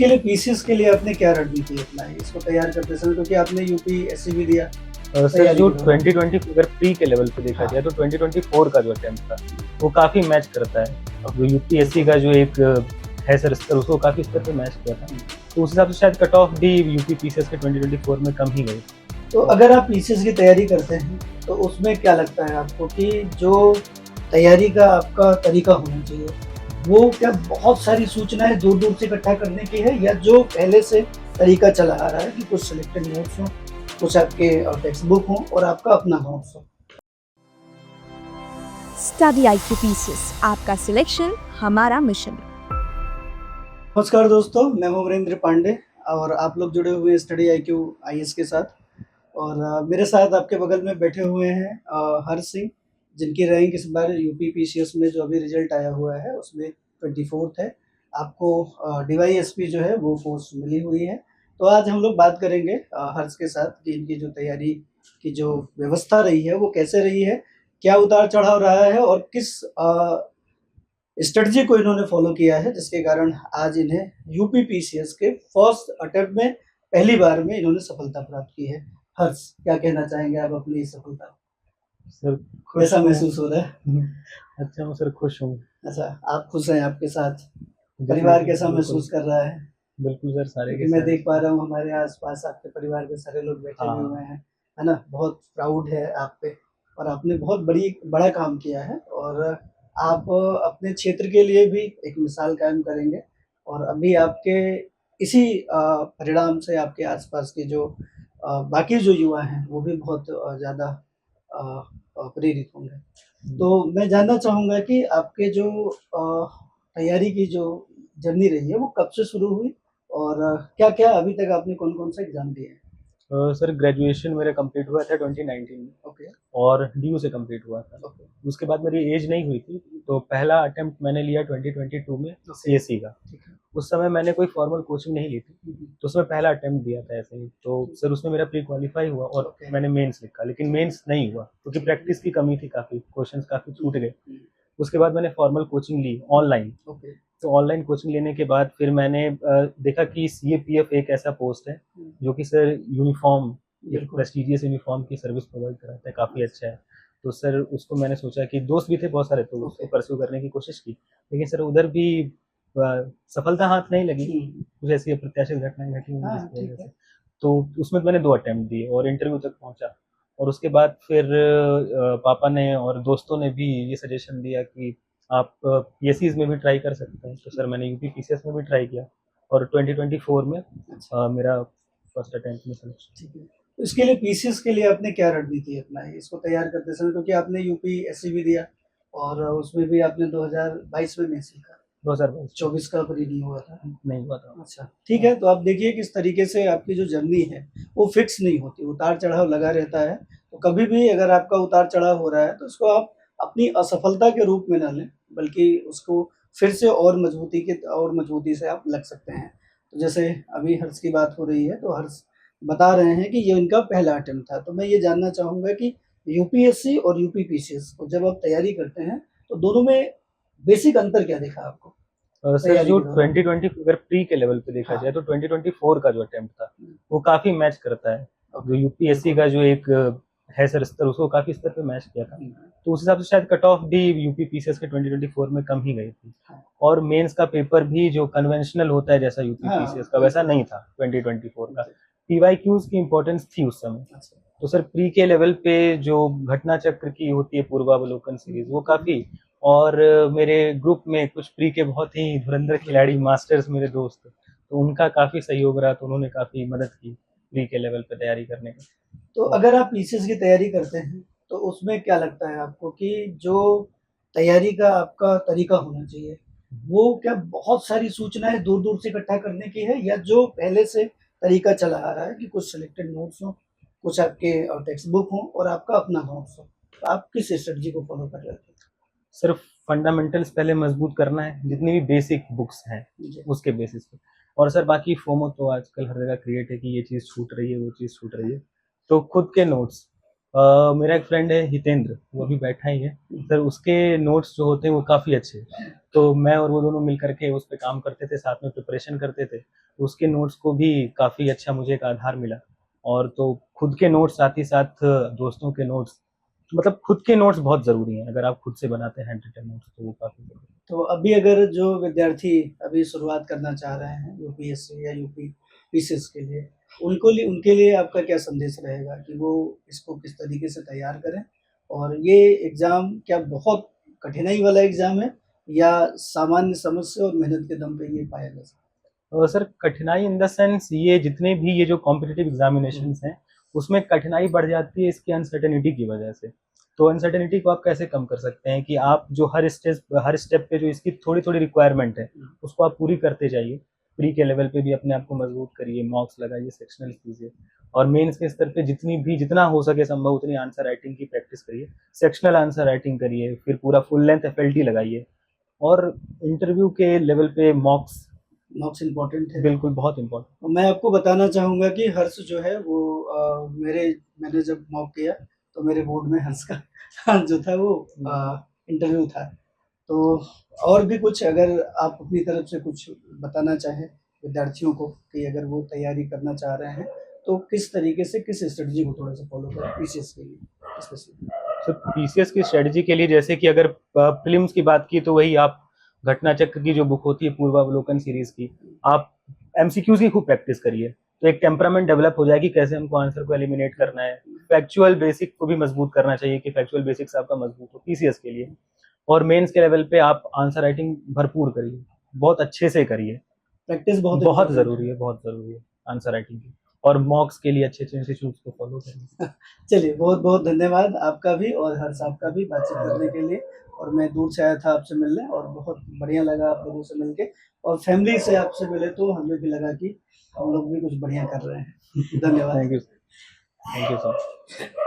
इसके लिए पीसीएस के लिए आपने क्या रणनीति अपनाई इसको तैयार करते समय, क्योंकि आपने यूपीएससी भी दिया सर तैयारी जो के दौरान? 2020 अगर प्री के लेवल पे देखा हाँ। जाए तो 2024 का जो अटेम्प्ट था वो काफ़ी मैच करता है। अब जो यूपीएससी का जो एक है सर स्तर, उसको काफ़ी स्तर पे मैच किया था। तो उस हिसाब से शायद कट ऑफ भी यूपी पीसीएस के 2024 में कम ही गई। तो अगर आप पीसीएस की तैयारी करते हैं तो उसमें क्या लगता है आपको कि जो तैयारी का आपका तरीका होना चाहिए वो क्या बहुत सारी सूचनाएं दूर दूर से इकट्ठा करने की है, या जो पहले से तरीका चला आ रहा है कि कुछ सिलेक्टेड नोट्स हों, कुछ आपके टेक्स्ट बुक हों और आपका अपना नोट्स हो? स्टडी IQ पीसेस, आपका सिलेक्शन हमारा मिशन। नमस्कार दोस्तों, मैं हूं वीरेंद्र पांडे और आप लोग जुड़े हुए हैं स्टडी IQ IAS के साथ। और मेरे साथ आपके बगल में बैठे हुए हैं हर्ष सिंह, जिनकी रैंक इस बार यूपी पीसीएस में जो अभी रिजल्ट आया हुआ है उसमें 24th है। आपको डीवाईएसपी जो है वो पोस्ट मिली हुई है। तो आज हम लोग बात करेंगे हर्ष के साथ कि इनकी जो तैयारी की जो व्यवस्था रही है वो कैसे रही है, क्या उतार चढ़ाव रहा है और किस स्ट्रेटजी को इन्होंने फॉलो किया है, जिसके कारण आज इन्हें यूपी पीसीएस के फर्स्ट अटेम्प्ट में पहली बार में इन्होंने सफलता प्राप्त की है। हर्ष, क्या कहना चाहेंगे आप अपनी इस सफलता को? सर कैसा महसूस हो रहा है? अच्छा हूँ सर, खुश हूँ। अच्छा, आप खुश हैं? आपके साथ जी, परिवार कैसा बिल्कुल। महसूस कर रहा है? बिल्कुल सर, सारे के क्योंकि मैं सारे। देख पा रहा हूँ हमारे आस-पास आपके परिवार के सारे लोग बैठे भी हुए हैं, है ना? बहुत प्राउड है आप पे और आपने बहुत बड़ा काम किया है और आप अपने क्षेत्र के लिए भी एक मिसाल कायम करेंगे। और अभी आपके इसी परिणाम से आपके आस-पास के जो बाकी जो युवा हैं वो भी बहुत ज़्यादा प्रेरित होंगे। तो मैं जानना चाहूँगा कि आपके जो तैयारी की जो जर्नी रही है वो कब से शुरू हुई और क्या-क्या अभी तक आपने कौन-कौन से एग्ज़ाम दिए हैं? सर ग्रेजुएशन मेरा कंप्लीट हुआ था 2019 में ओके, और डीयू से कंप्लीट हुआ था। ओके, उसके बाद मेरी एज नहीं हुई थी, तो पहला अटेम्प्ट मैंने लिया 2022 में सीएससी का। ठीक है। उस समय मैंने कोई फॉर्मल कोचिंग नहीं ली थी, हुँ, हुँ। तो उसमें पहला अटेम्प्ट दिया था ऐसे ही। तो सर उसमें मेरा प्री क्वालीफाई हुआ और ओके। मैंने मेंस लिखा, लेकिन मेंस नहीं हुआ क्योंकि प्रैक्टिस की कमी थी काफ़ी, क्वेश्चंस काफ़ी छूट गए। हुँ, उसके बाद मैंने फॉर्मल कोचिंग ली ऑनलाइन। ओके। तो ऑनलाइन कोचिंग लेने के बाद फिर मैंने देखा कि सीएपीएफ एक ऐसा पोस्ट है हुँ, जो कि सर यूनिफ़ॉर्म, एक बिल्कुल। प्रेस्टीजियस यूनिफ़ॉर्म की सर्विस प्रोवाइड कराता है, काफ़ी अच्छा है। तो सर उसको मैंने सोचा कि दोस्त भी थे बहुत सारे, तो उसको ओके। परस्यू करने की कोशिश की। लेकिन सर उधर भी सफलता हाथ नहीं लगी, हुँ, कुछ ऐसी अप्रत्याशित घटनाएँ घटी हुई हाँ, जिसकी वजह ठीक है। से। तो उसमें मैंने 2 अटेम्प्ट दिए और इंटरव्यू तक पहुँचा। और उसके बाद फिर पापा ने और दोस्तों ने भी ये सजेशन दिया कि आप पीएससीज़ में भी ट्राई कर सकते हैं। तो सर मैंने यूपी पीसीएस में भी ट्राई किया और 2024 में अच्छा, मेरा फर्स्ट अटेम्प्ट में सिलेक्शन। ठीक है। तो इसके लिए पीसीएस के लिए आपने क्या रणनीति अपनाई इसको तैयार करते समय, क्योंकि आपने यूपीएससी भी दिया और उसमें भी आपने 2022 में मेंस लिखा, 2022 24 का अभी नहीं हुआ था। नहीं हुआ था। अच्छा, ठीक है। तो आप देखिए किस तरीके से आपकी जो जर्नी है वो फिक्स नहीं होती, उतार-चढ़ाव लगा रहता है। तो कभी भी अगर आपका उतार-चढ़ाव हो रहा है तो उसको आप अपनी असफलता के रूप में ना लें, बल्कि उसको फिर से और मजबूती से आप लग सकते हैं। तो जैसे अभी हर्ष की बात हो रही है तो हर्ष बता रहे हैं कि ये इनका पहला अटेम्प्ट था। तो मैं ये जानना चाहूँगा कि यूपीएससी और यूपी पीसीएस को जब आप तैयारी करते हैं तो दोनों में बेसिक अंतर क्या दिखा आपको सर तैयारी जो के दौरान? 2020 अगर प्री के लेवल पे देखा हाँ। जाए तो 2024 का जो अटेम्प्ट था हुँ, वो काफ़ी मैच करता है। जो ओके, यूपीएससी बिल्कुल। का जो एक है सर स्तर, उसको काफ़ी स्तर पे मैच किया था। हुँ, तो उस हिसाब से शायद कट ऑफ भी यूपी पीसीएस के 2024 में कम ही गई थी। हाँ, और मेंस का पेपर भी जो कन्वेंशनल होता है जैसा यूपी हाँ, पीसीएस का, वैसा बिल्कुल। नहीं था 2024 का। जी, पीवाईक्यूज़ की इम्पोर्टेंस थी उस समय। अच्छा। तो सर प्री के लेवल पे जो घटना चक्र की होती है पूर्वावलोकन हुँ, सीरीज, हुँ, वो हुँ, काफ़ी। और मेरे ग्रुप में कुछ प्री के बहुत ही धुरंधर खिलाड़ी, बिल्कुल। मास्टर्स मेरे दोस्त, तो उनका काफ़ी सहयोग रहा, तो उन्होंने काफ़ी मदद की प्री के लेवल पे तैयारी करने में। तो और अगर आप पीसीएस की तैयारी करते हैं, तो उसमें क्या लगता है आपको कि जो तैयारी का आपका तरीका होना चाहिए, वो क्या बहुत सारी सूचनाएँ दूर-दूर से इकट्ठा करने की है, या जो पहले से तरीका चला आ रहा है कि कुछ सिलेक्टेड नोट्स हों, कुछ आपके टेक्स्ट बुक हों और आपका अपना नोट्स हो? तो आप किस स्ट्रेटजी को फॉलो कर रहे थे? सिर्फ फंडामेंटल्स पहले मजबूत करना है, जितनी भी बेसिक बुक्स हैं, जी, उसके बेसिस पे। और सर बाकी फोमो तो आजकल हर जगह क्रिएट है कि ये चीज़ छूट रही है, वो चीज़ छूट रही है। तो खुद के नोट्स मेरा एक फ्रेंड है हितेंद्र, वो अभी बैठा ही है सर। उसके नोट्स जो होते हैं वो काफ़ी अच्छे हैं, तो मैं और वो दोनों मिल करके उस पर काम करते थे, साथ में प्रिपरेशन करते थे। तो उसके नोट्स को भी काफ़ी अच्छा मुझे एक आधार मिला। और तो खुद के नोट्स साथ ही साथ दोस्तों के नोट्स, मतलब खुद के नोट्स बहुत ज़रूरी हैं। अगर आप खुद से बनाते हैं हैंड रिटन नोट्स तो वो काफ़ी ज़रूरी है। तो अभी अगर जो विद्यार्थी अभी शुरुआत करना चाह रहे हैं यूपीएससी या यूपीपीसीएस के लिए, उनके लिए आपका क्या संदेश रहेगा कि वो इसको किस तरीके से तैयार करें? और ये एग्ज़ाम क्या बहुत कठिनाई वाला एग्ज़ाम है या सामान्य समझ से और मेहनत के दम पे ये पाया जा सकता सर कठिनाई इन द सेंस, ये जितने भी ये जो कॉम्पिटिटिव एग्जामिनेशंस हैं उसमें कठिनाई बढ़ जाती है इसकी अनसर्टेनिटी की वजह से। तो अनसर्टेनिटी को आप कैसे कम कर सकते हैं कि आप जो हर स्टेप पे जो इसकी थोड़ी थोड़ी रिक्वायरमेंट है उसको आप पूरी करते जाइए। प्री के लेवल पे भी अपने आप को मजबूत करिए, मॉक्स लगाइए, सेक्शनल कीजिए, और मेंस के स्तर पे जितना हो सके संभव उतनी आंसर राइटिंग की प्रैक्टिस करिए। सेक्शनल आंसर राइटिंग करिए, फिर पूरा फुल लेंथ एफएलटी लगाइए, और इंटरव्यू के लेवल पे मॉक्स मॉक्स इम्पोर्टेंट है? बिल्कुल बहुत इम्पोर्टेंट। मैं आपको बताना चाहूँगा कि हर्ष जो है वो मैंने जब मॉक किया तो मेरे बोर्ड में हर्ष का जो था वो इंटरव्यू था। तो और भी कुछ अगर आप अपनी तरफ से कुछ बताना चाहें विद्यार्थियों को कि अगर वो तैयारी करना चाह रहे हैं तो किस तरीके से किस स्ट्रेटजी को थोड़ा सा फॉलो करें पीसीएस के लिए स्पेसिफिक? सर पीसीएस की स्ट्रेटजी के लिए जैसे कि अगर फिल्म्स की बात की तो वही आप घटना चक्र की जो बुक होती है पूर्वावलोकन सीरीज की, आप एमसीक्यूज की खूब प्रैक्टिस करिए, तो एक टेम्परामेंट डेवलप हो जाएगी कैसे हमको आंसर को एलिमिनेट करना है। फैक्चुअल बेसिक को भी मजबूत करना चाहिए कि फैक्चुअल बेसिक्स आपका मजबूत हो पीसीएस के लिए। और मेंस के लेवल पे आप आंसर राइटिंग भरपूर करिए, बहुत अच्छे से करिए। प्रैक्टिस बहुत ज़रूरी है, बहुत ज़रूरी है आंसर राइटिंग की। और मॉक्स के लिए अच्छे अच्छे इंस्टीट्यूट्स को फॉलो करिए। चलिए बहुत बहुत धन्यवाद आपका भी और हर्ष आपका भी बातचीत करने के लिए। और मैं दूर से आया था आपसे मिलने और बहुत बढ़िया लगा आप लोगों से मिलके, और फैमिली से आपसे मिले तो हमें भी लगा कि हम लोग भी कुछ बढ़िया कर रहे हैं। धन्यवाद। Thank you so much.